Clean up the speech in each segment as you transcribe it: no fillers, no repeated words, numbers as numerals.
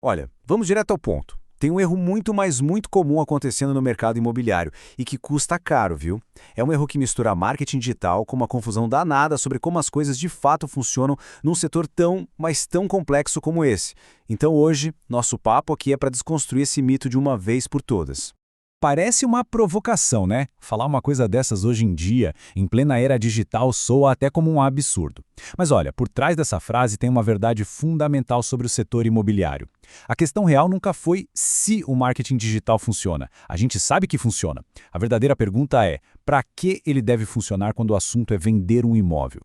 Olha, vamos direto ao ponto. Tem um erro muito, mas muito comum acontecendo no mercado imobiliário e que custa caro, viu? É um erro que mistura marketing digital com uma confusão danada sobre como as coisas de fato funcionam num setor tão, mas tão complexo como esse. Então hoje, nosso papo aqui é para desconstruir esse mito de uma vez por todas. Parece uma provocação, né? Falar uma coisa dessas hoje em dia, em plena era digital, soa até como um absurdo. Mas olha, por trás dessa frase tem uma verdade fundamental sobre o setor imobiliário. A questão real nunca foi se o marketing digital funciona. A gente sabe que funciona. A verdadeira pergunta é: para que ele deve funcionar quando o assunto é vender um imóvel?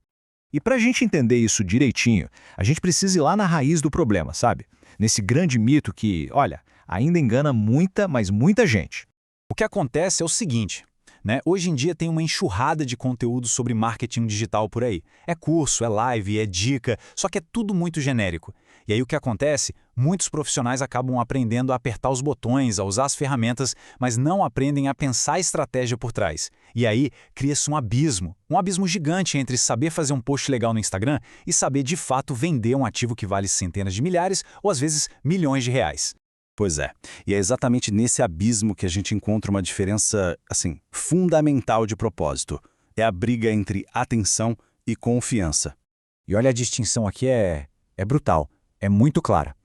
E para a gente entender isso direitinho, a gente precisa ir lá na raiz do problema, sabe? Nesse grande mito que, olha, ainda engana muita, mas muita gente. O que acontece é o seguinte, né? Hoje em dia tem uma enxurrada de conteúdo sobre marketing digital por aí. É curso, é live, é dica, só que é tudo muito genérico. E aí o que acontece? Muitos profissionais acabam aprendendo a apertar os botões, a usar as ferramentas, mas não aprendem a pensar a estratégia por trás. E aí cria-se um abismo gigante entre saber fazer um post legal no Instagram e saber de fato vender um ativo que vale centenas de milhares ou às vezes milhões de reais. Pois é, e é exatamente nesse abismo que a gente encontra uma diferença, fundamental de propósito. É a briga entre atenção e confiança. E olha, a distinção aqui é brutal, é muito clara.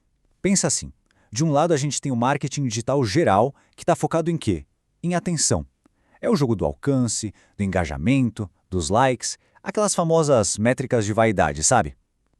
Pensa assim, de um lado a gente tem o marketing digital geral, que está focado em quê? Em atenção. É o jogo do alcance, do engajamento, dos likes, aquelas famosas métricas de vaidade, sabe?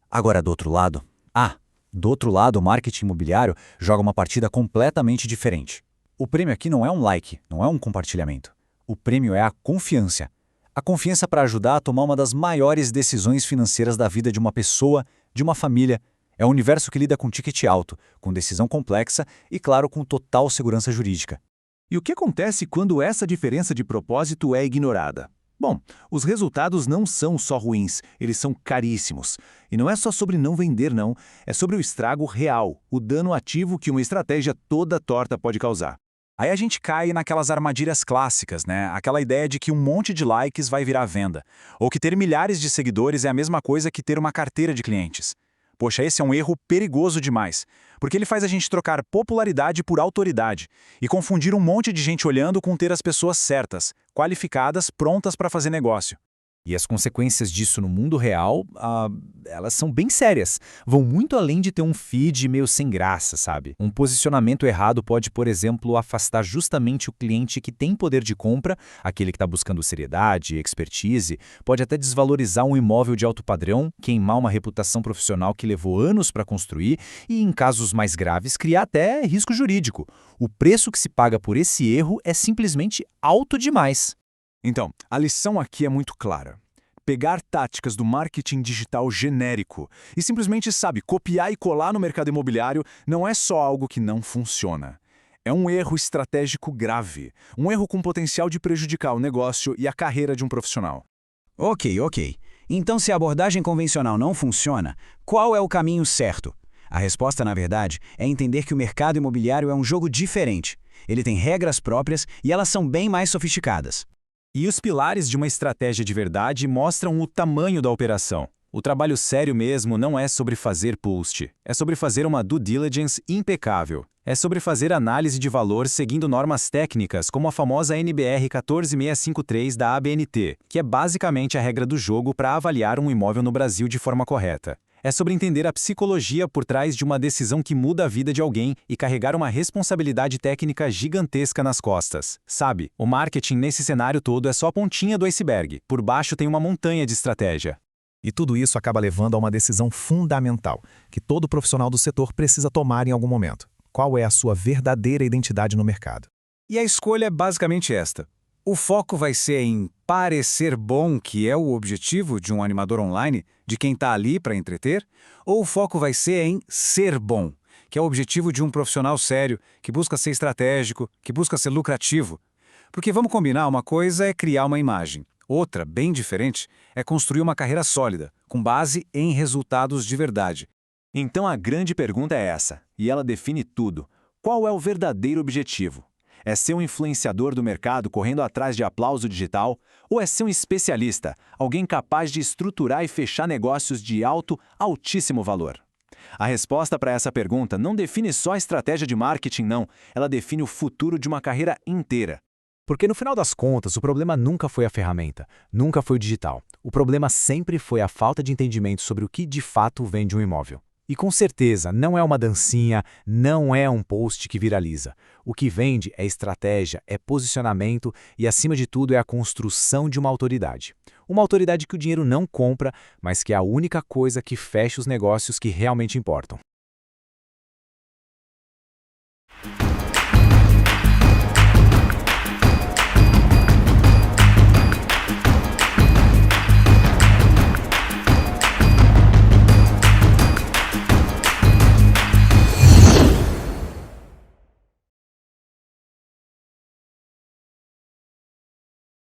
Agora do outro lado, o marketing imobiliário joga uma partida completamente diferente. O prêmio aqui não é um like, não é um compartilhamento. O prêmio é a confiança. A confiança para ajudar a tomar uma das maiores decisões financeiras da vida de uma pessoa, de uma família. É um universo que lida com ticket alto, com decisão complexa e, claro, com total segurança jurídica. E o que acontece quando essa diferença de propósito é ignorada? Bom, os resultados não são só ruins, eles são caríssimos. E não é só sobre não vender, não. É sobre o estrago real, o dano ativo que uma estratégia toda torta pode causar. Aí a gente cai naquelas armadilhas clássicas, né? Aquela ideia de que um monte de likes vai virar venda. Ou que ter milhares de seguidores é a mesma coisa que ter uma carteira de clientes. Poxa, esse é um erro perigoso demais, porque ele faz a gente trocar popularidade por autoridade e confundir um monte de gente olhando com ter as pessoas certas, qualificadas, prontas para fazer negócio. E as consequências disso no mundo real, elas são bem sérias. Vão muito além de ter um feed meio sem graça, sabe? Um posicionamento errado pode, por exemplo, afastar justamente o cliente que tem poder de compra, aquele que está buscando seriedade, expertise, pode até desvalorizar um imóvel de alto padrão, queimar uma reputação profissional que levou anos para construir e, em casos mais graves, criar até risco jurídico. O preço que se paga por esse erro é simplesmente alto demais. Então, a lição aqui é muito clara. Pegar táticas do marketing digital genérico e simplesmente, copiar e colar no mercado imobiliário não é só algo que não funciona. É um erro estratégico grave, um erro com potencial de prejudicar o negócio e a carreira de um profissional. Ok. Então, se a abordagem convencional não funciona, qual é o caminho certo? A resposta, na verdade, é entender que o mercado imobiliário é um jogo diferente. Ele tem regras próprias e elas são bem mais sofisticadas. E os pilares de uma estratégia de verdade mostram o tamanho da operação. O trabalho sério mesmo não é sobre fazer post, é sobre fazer uma due diligence impecável. É sobre fazer análise de valor seguindo normas técnicas como a famosa NBR 14653 da ABNT, que é basicamente a regra do jogo para avaliar um imóvel no Brasil de forma correta. É sobre entender a psicologia por trás de uma decisão que muda a vida de alguém e carregar uma responsabilidade técnica gigantesca nas costas. Sabe, o marketing nesse cenário todo é só a pontinha do iceberg. Por baixo tem uma montanha de estratégia. E tudo isso acaba levando a uma decisão fundamental, que todo profissional do setor precisa tomar em algum momento. Qual é a sua verdadeira identidade no mercado? E a escolha é basicamente esta. O foco vai ser em parecer bom, que é o objetivo de um animador online, de quem está ali para entreter? Ou o foco vai ser em ser bom, que é o objetivo de um profissional sério, que busca ser estratégico, que busca ser lucrativo? Porque vamos combinar, uma coisa é criar uma imagem. Outra, bem diferente, é construir uma carreira sólida, com base em resultados de verdade. Então a grande pergunta é essa, e ela define tudo. Qual é o verdadeiro objetivo? É ser um influenciador do mercado correndo atrás de aplauso digital? Ou é ser um especialista, alguém capaz de estruturar e fechar negócios de altíssimo valor? A resposta para essa pergunta não define só a estratégia de marketing, não. Ela define o futuro de uma carreira inteira. Porque no final das contas, o problema nunca foi a ferramenta, nunca foi o digital. O problema sempre foi a falta de entendimento sobre o que de fato vende um imóvel. E com certeza, não é uma dancinha, não é um post que viraliza. O que vende é estratégia, é posicionamento e, acima de tudo, é a construção de uma autoridade. Uma autoridade que o dinheiro não compra, mas que é a única coisa que fecha os negócios que realmente importam.